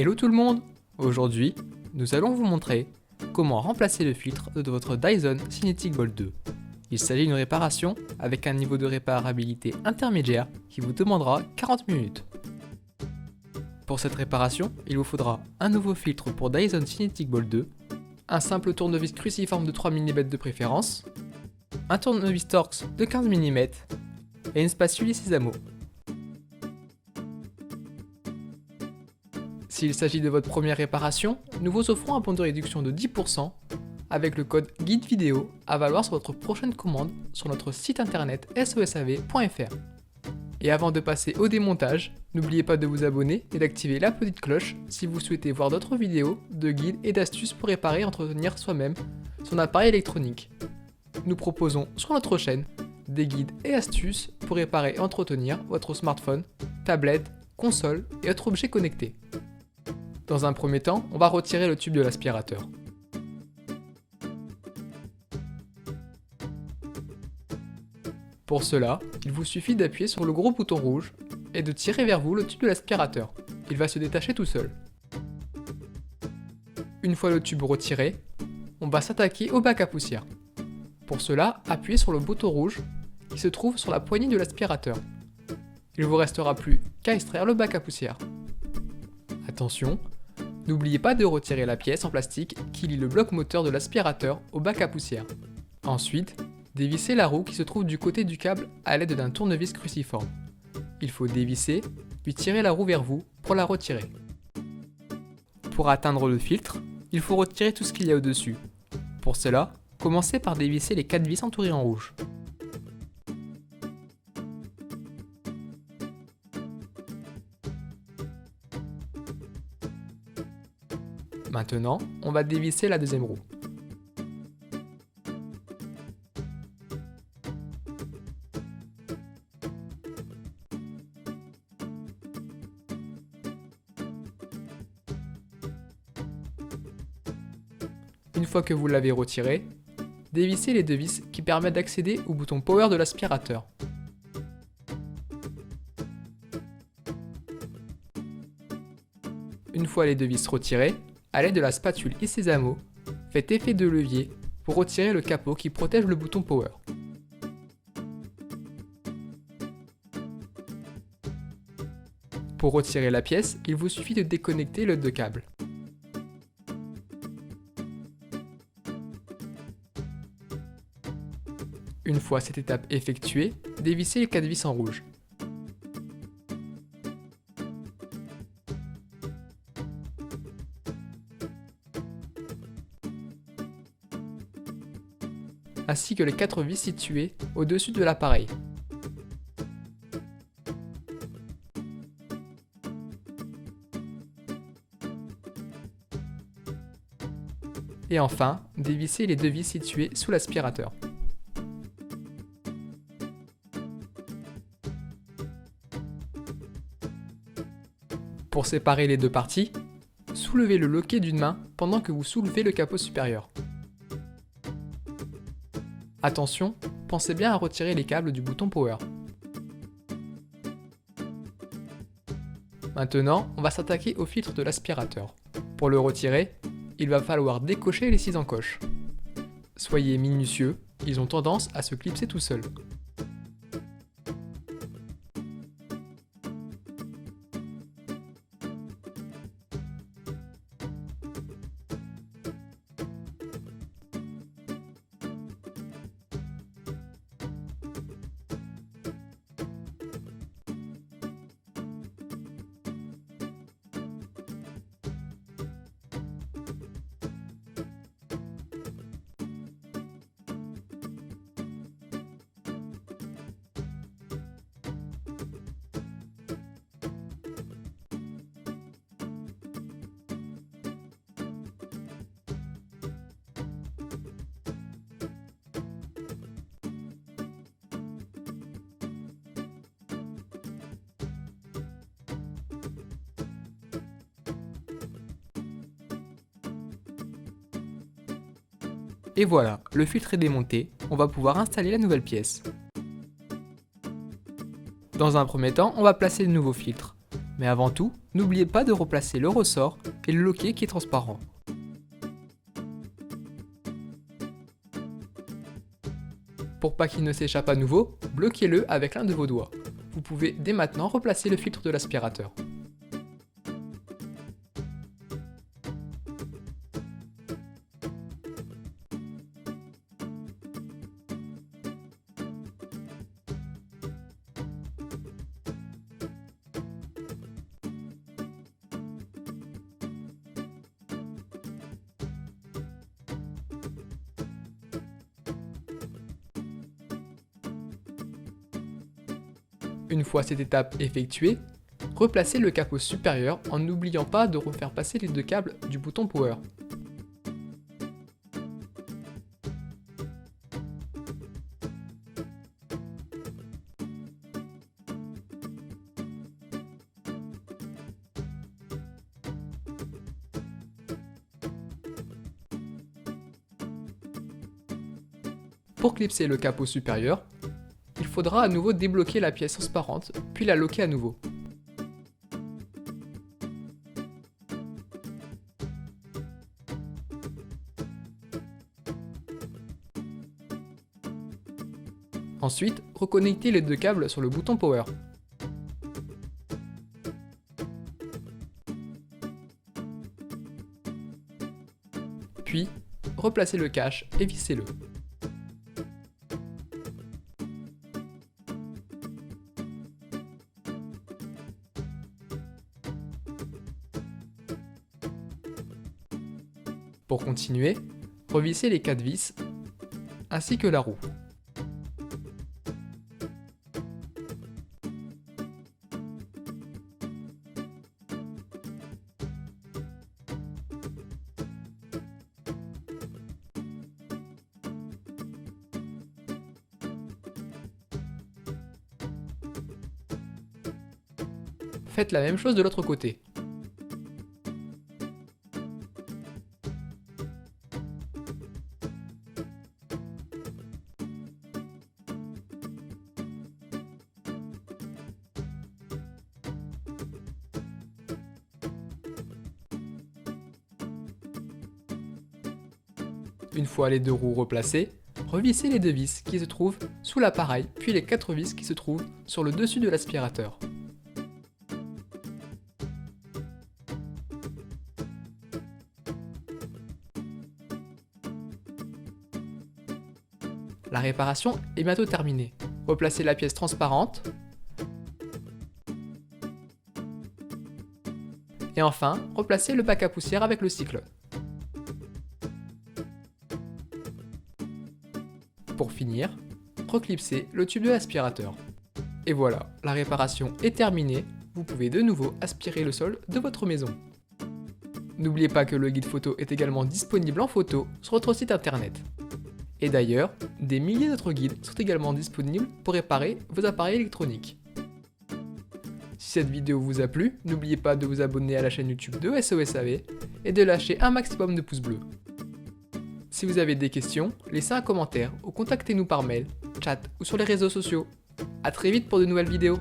Hello tout le monde! Aujourd'hui, nous allons vous montrer comment remplacer le filtre de votre Dyson Cinetic Bolt 2. Il s'agit d'une réparation avec un niveau de réparabilité intermédiaire qui vous demandera 40 minutes. Pour cette réparation, il vous faudra un nouveau filtre pour Dyson Cinetic Bolt 2, un simple tournevis cruciforme de 3 mm de préférence, un tournevis Torx de 15 mm et une spatule Sésamo. S'il s'agit de votre première réparation, nous vous offrons un bon de réduction de 10% avec le code guide vidéo à valoir sur votre prochaine commande sur notre site internet sosav.fr. Et avant de passer au démontage, n'oubliez pas de vous abonner et d'activer la petite cloche si vous souhaitez voir d'autres vidéos de guides et d'astuces pour réparer et entretenir soi-même son appareil électronique. Nous proposons sur notre chaîne des guides et astuces pour réparer et entretenir votre smartphone, tablette, console et autres objets connectés. Dans un premier temps, on va retirer le tube de l'aspirateur. Pour cela, il vous suffit d'appuyer sur le gros bouton rouge et de tirer vers vous le tube de l'aspirateur. Il va se détacher tout seul. Une fois le tube retiré, on va s'attaquer au bac à poussière. Pour cela, appuyez sur le bouton rouge qui se trouve sur la poignée de l'aspirateur. Il ne vous restera plus qu'à extraire le bac à poussière. Attention, n'oubliez pas de retirer la pièce en plastique qui lie le bloc moteur de l'aspirateur au bac à poussière. Ensuite, dévissez la roue qui se trouve du côté du câble à l'aide d'un tournevis cruciforme. Il faut dévisser, puis tirer la roue vers vous pour la retirer. Pour atteindre le filtre, il faut retirer tout ce qu'il y a au-dessus. Pour cela, commencez par dévisser les 4 vis entourées en rouge. Maintenant, on va dévisser la deuxième roue. Une fois que vous l'avez retiré, dévissez les deux vis qui permettent d'accéder au bouton Power de l'aspirateur. Une fois les deux vis retirées, à l'aide de la spatule Sésamo, faites effet de levier pour retirer le capot qui protège le bouton Power. Pour retirer la pièce, il vous suffit de déconnecter le deux câbles. Une fois cette étape effectuée, dévissez les 4 vis en rouge. Ainsi que les 4 vis situées au-dessus de l'appareil. Et enfin, dévissez les 2 vis situées sous l'aspirateur. Pour séparer les deux parties, soulevez le loquet d'une main pendant que vous soulevez le capot supérieur. Attention, pensez bien à retirer les câbles du bouton Power. Maintenant, on va s'attaquer au filtre de l'aspirateur. Pour le retirer, il va falloir décocher les 6 encoches. Soyez minutieux, ils ont tendance à se clipser tout seuls. Et voilà, le filtre est démonté, on va pouvoir installer la nouvelle pièce. Dans un premier temps, on va placer le nouveau filtre. Mais avant tout, n'oubliez pas de replacer le ressort et le loquet qui est transparent. Pour pas qu'il ne s'échappe à nouveau, bloquez-le avec l'un de vos doigts. Vous pouvez dès maintenant replacer le filtre de l'aspirateur. Une fois cette étape effectuée, replacez le capot supérieur en n'oubliant pas de refaire passer les deux câbles du bouton Power. Pour clipser le capot supérieur, il faudra à nouveau débloquer la pièce transparente, puis la loquer à nouveau. Ensuite, reconnectez les deux câbles sur le bouton Power. Puis, replacez le cache et vissez-le. Pour continuer, revissez les 4 vis ainsi que la roue. Faites la même chose de l'autre côté. Une fois les deux roues replacées, revissez les deux vis qui se trouvent sous l'appareil, puis les 4 vis qui se trouvent sur le dessus de l'aspirateur. La réparation est bientôt terminée. Replacez la pièce transparente. Et enfin, replacez le bac à poussière avec le cyclone. Pour finir, reclipsez le tube de l'aspirateur. Et voilà, la réparation est terminée, vous pouvez de nouveau aspirer le sol de votre maison. N'oubliez pas que le guide photo est également disponible en photo sur notre site internet. Et d'ailleurs, des milliers d'autres guides sont également disponibles pour réparer vos appareils électroniques. Si cette vidéo vous a plu, n'oubliez pas de vous abonner à la chaîne YouTube de SOSAV et de lâcher un maximum de pouces bleus. Si vous avez des questions, laissez un commentaire ou contactez-nous par mail, chat ou sur les réseaux sociaux. A très vite pour de nouvelles vidéos.